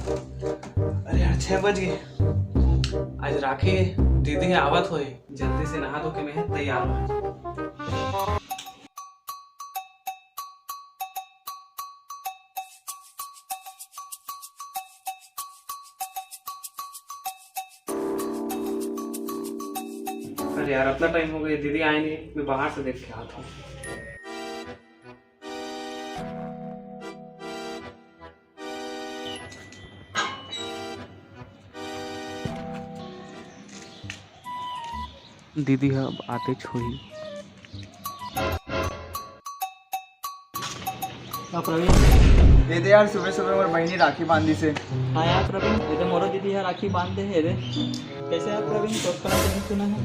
अरे यार 6 बज गए। आज राखी दीदी के आवत होए, जल्दी से नहा धो के मैं तैयार हूँ। अरे यार अपना टाइम हो गया, दीदी आए नहीं, मैं बाहर से देख के आता हूँ। दीदी अब आते छोड़ी। प्रवीण ये दे यार, सुबह सुबह और बहनी राखी बांधी से। हाँ यार प्रवीण, ये तो मोरो दीदी है राखी बांध दे है रे। कैसे यार प्रवीण, तो कला नहीं सुना है?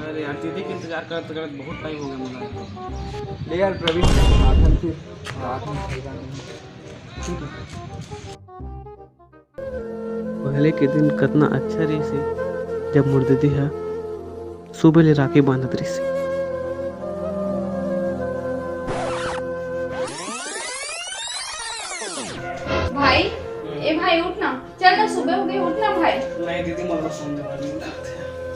अरे यार दीदी के इंतजार करते करते बहुत टाइम हो गया मुझे। ले यार प्रवीण, आखन फिर पहले के दिन कितना अच्छा रही से, जब मोर दीदी है सुबह ले राखी बांधत रही से। भाई, ए भाई उठ ना, चल ना, सुबह हो गई, उठ ना भाई। नहीं दीदी मतलब सोने वाली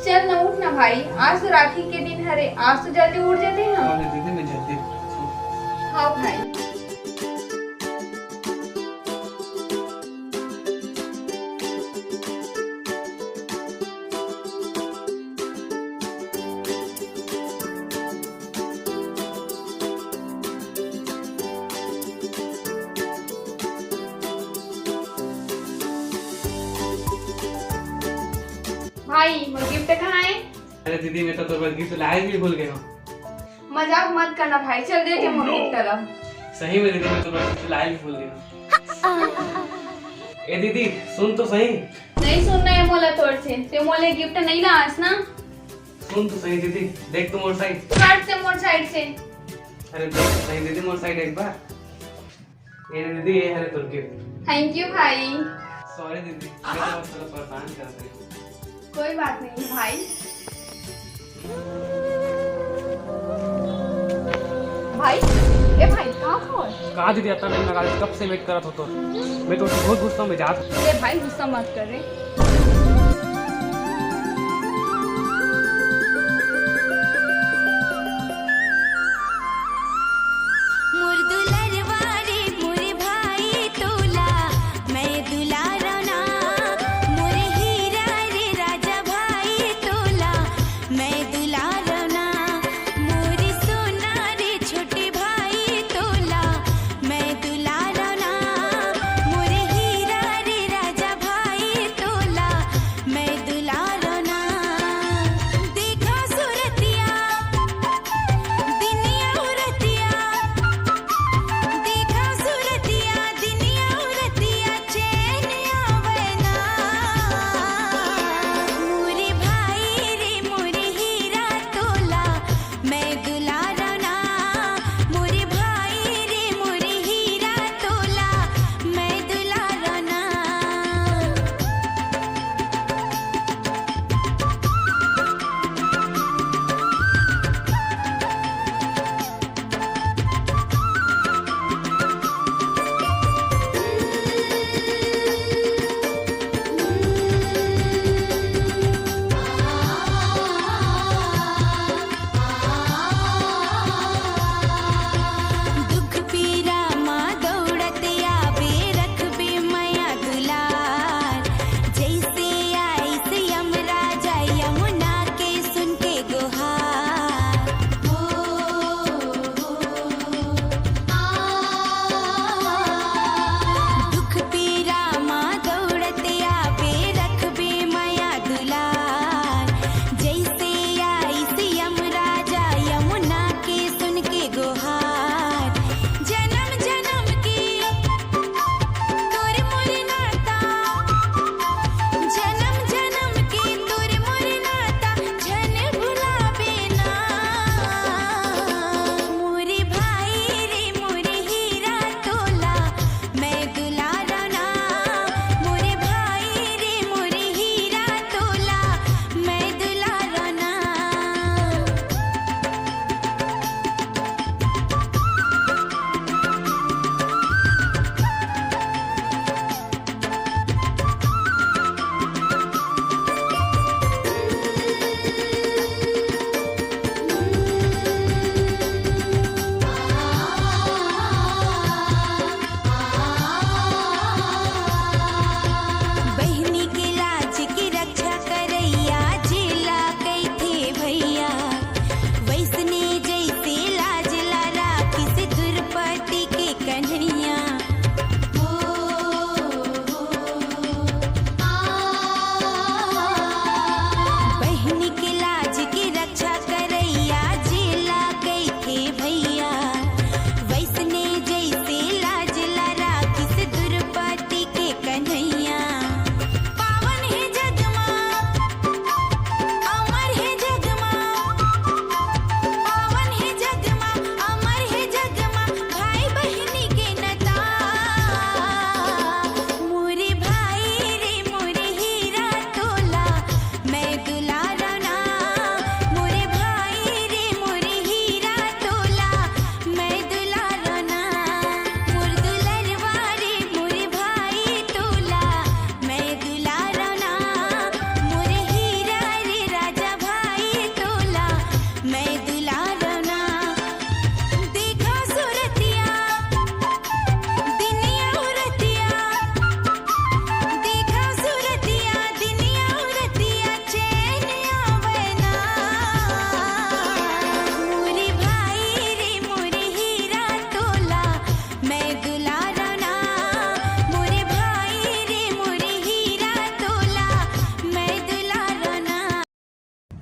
चल ना, उठ ना भाई, आज तो राखी के दिन है रे, आज तो जल्दी उठ जाते हैं हम। दीदी मैं जल्दी। हाँ भाई। भाई वो गिफ्ट कहाँ है? अरे दीदी मैं तो तुम्हारा गिफ्ट लाया भी भूल गया हूँ। मजाक मत करना भाई, चल दे के मुझे गिफ्ट ला। सही में दीदी मैं तुम्हारा गिफ्ट लाया भी भूल गया। ए दीदी सुन तो सही। नहीं सुनना है मोला तोड़ से, ते मोले गिफ्ट नहीं ला आज ना। सुन तो सही दीदी, देख तो मोर साइड। काट से मोर साइड से। अरे देख तो सही दीदी मोर साइड एक बार। ये दीदी ये है तुर गिफ्ट। थैंक यू भाई। सॉरी दीदी, मैं तो बस थोड़ा परेशान कर रही हूँ। कोई बात नहीं भाई। भाई, ए भाई कहाँ हो? कहाँ दीदी आता नहीं, मैं कब से वेट कर रहा था तो मैं तो बहुत गुस्सा में जा था। अरे भाई गुस्सा मत कर रे।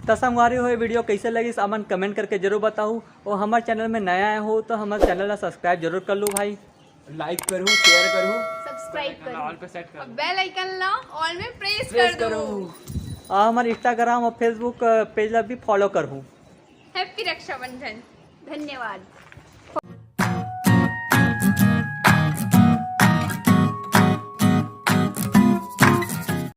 तो संगवारी हो वीडियो कैसे लगी सामान कमेंट करके जरूर बताऊँ। और हमारे चैनल में नया आया हो तो हमारे चैनल का सब्सक्राइब जरूर कर लो भाई। लाइक करूँ, शेयर करूँ, सब्सक्राइब करो ऑल पे सेट कर दो। बेल आइकन ला ऑल में प्रेस प्रेस कर दो। करूँ। और हमारे इंस्टाग्राम और फेसबुक पेज भी फॉलो करूँ। हैप्पी रक्षाबंधन। धन्यवाद।